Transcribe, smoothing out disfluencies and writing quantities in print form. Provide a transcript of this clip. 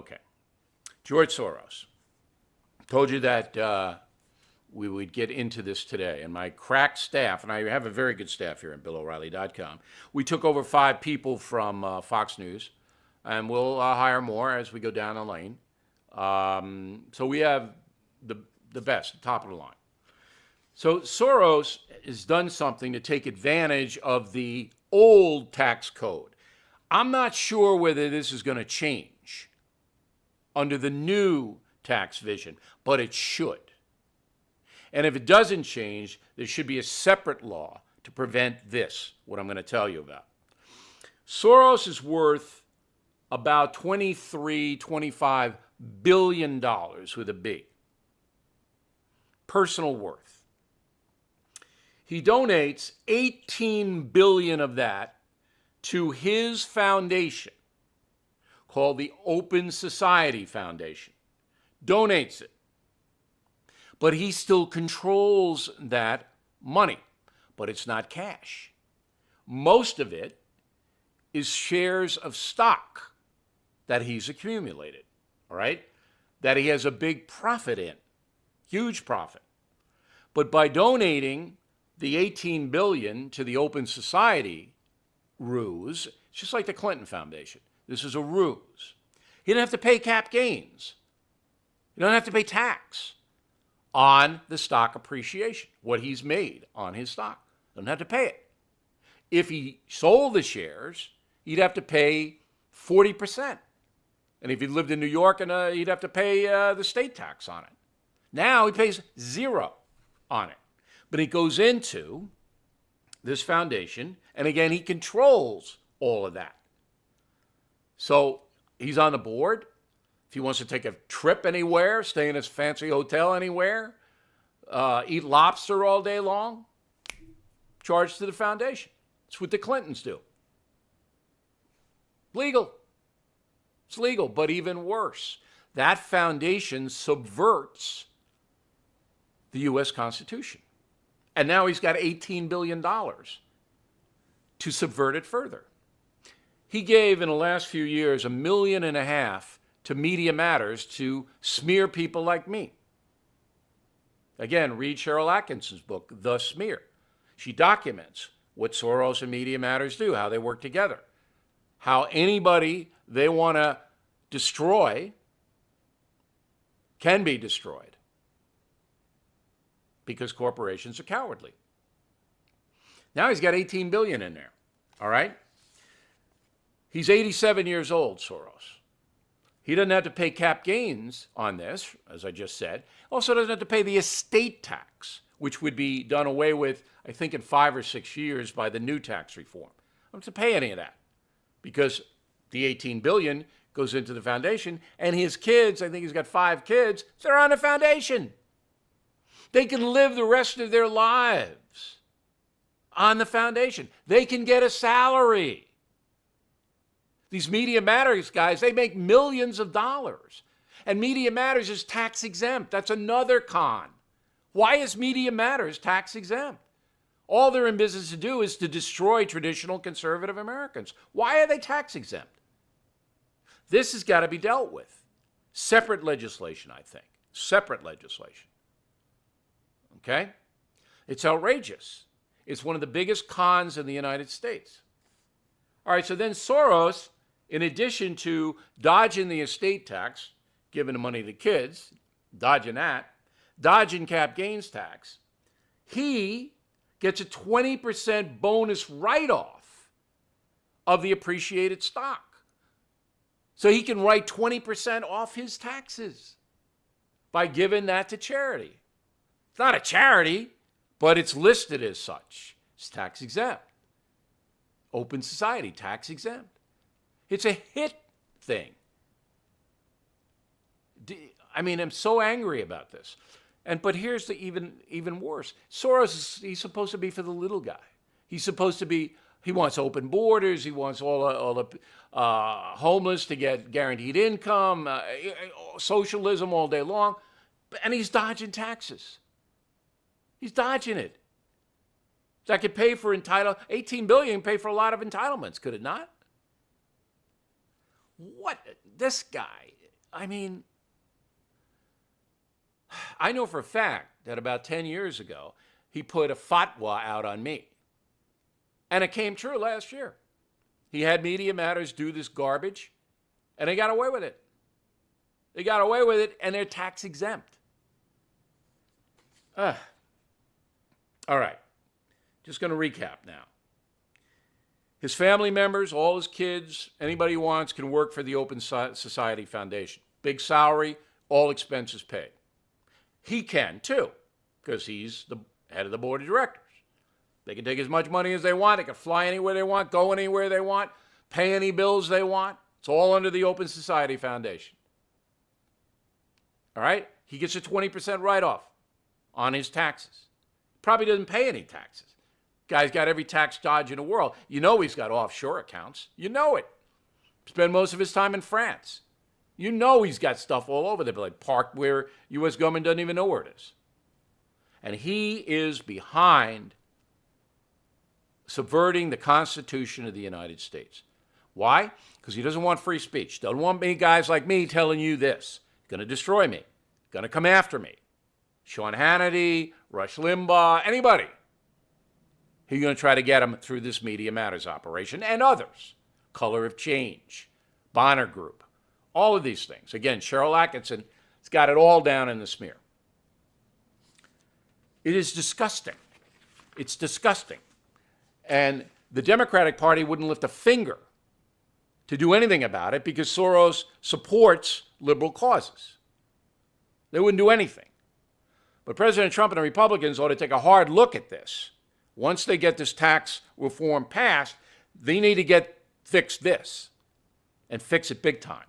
Okay. George Soros. Told you that we would get into this today. And my crack staff, and I have a very good staff here at BillO'Reilly.com, we took over 5 people from Fox News, and we'll hire more as we go down the lane. So we have the best, the top of the line. So Soros has done something to take advantage of the old tax code. I'm not sure whether this is going to change under the new tax vision, but it should. And if it doesn't change, there should be a separate law to prevent this, what I'm going to tell you about. Soros is worth about $25 billion with a B. Personal worth. He donates $18 billion of that to his foundation called the Open Society Foundation. Donates it. But he still controls that money, but it's not cash. Most of it is shares of stock that he's accumulated, all right? That he has a big profit in, huge profit. But by donating the $18 billion to the Open Society ruse, it's just like the Clinton Foundation. This is a ruse. He didn't have to pay cap gains. He doesn't have to pay tax on the stock appreciation, what he's made on his stock. Doesn't have to pay it. If he sold the shares, he'd have to pay 40%. And if he lived in New York, he'd have to pay the state tax on it. Now he pays 0 on it. But it goes into this foundation, and again, he controls all of that. So he's on the board. If he wants to take a trip anywhere, stay in his fancy hotel anywhere, eat lobster all day long, charge to the foundation. It's what the Clintons do. Legal. It's legal, but even worse, that foundation subverts the U.S. Constitution. And now he's got $18 billion to subvert it further. He gave in the last few years $1.5 million to Media Matters to smear people like me. Again, read Cheryl Atkinson's book, The Smear. She documents what Soros and Media Matters do, how they work together, how anybody they want to destroy can be destroyed because corporations are cowardly. Now he's got $18 billion in there, all right? He's 87 years old, Soros. He doesn't have to pay cap gains on this, as I just said. Also doesn't have to pay the estate tax, which would be done away with, I think, in 5 or 6 years by the new tax reform. I don't have to pay any of that because the $18 billion goes into the foundation, and his kids, I think he's got 5 kids, they're on the foundation. They can live the rest of their lives on the foundation. They can get a salary. These Media Matters guys, they make millions of dollars. And Media Matters is tax exempt. That's another con. Why is Media Matters tax exempt? All they're in business to do is to destroy traditional conservative Americans. Why are they tax exempt? This has got to be dealt with. Separate legislation, I think. Separate legislation. Okay? It's outrageous. It's one of the biggest cons in the United States. All right, so then Soros, in addition to dodging the estate tax, giving the money to kids, dodging that, dodging cap gains tax, he gets a 20% bonus write-off of the appreciated stock. So he can write 20% off his taxes by giving that to charity. It's not a charity, but it's listed as such. It's tax exempt. Open Society, tax exempt. It's a hit thing. I mean, I'm so angry about this. But here's the even worse. Soros, he's supposed to be for the little guy. He's supposed to be, he wants open borders. He wants all the homeless to get guaranteed income, socialism all day long. And he's dodging taxes. He's dodging it. So I could pay for $18 billion, pay for a lot of entitlements, could it not? What? This guy, I mean, I know for a fact that about 10 years ago, he put a fatwa out on me. And it came true last year. He had Media Matters do this garbage, and they got away with it. They got away with it, and they're tax exempt. All right. Just going to recap now. His family members, all his kids, anybody who wants can work for the Open Society Foundation. Big salary, all expenses paid. He can too, because he's the head of the board of directors. They can take as much money as they want. They can fly anywhere they want, go anywhere they want, pay any bills they want. It's all under the Open Society Foundation. All right? He gets a 20% write-off on his taxes. Probably doesn't pay any taxes. Guy's got every tax dodge in the world. You know he's got offshore accounts. You know it. Spend most of his time in France. You know he's got stuff all over the place, parked where U.S. government doesn't even know where it is. And he is behind subverting the Constitution of the United States. Why? Because he doesn't want free speech. Doesn't want me guys like me telling you this. Going to destroy me. Going to come after me. Sean Hannity, Rush Limbaugh, anybody. He's going to try to get him through this Media Matters operation and others. Color of Change, Bonner Group, all of these things. Again, Cheryl Atkinson has got it all down in the smear. It is disgusting. It's disgusting. And the Democratic Party wouldn't lift a finger to do anything about it because Soros supports liberal causes. They wouldn't do anything. But President Trump and the Republicans ought to take a hard look at this. Once they get this tax reform passed, they need to fix this and fix it big time.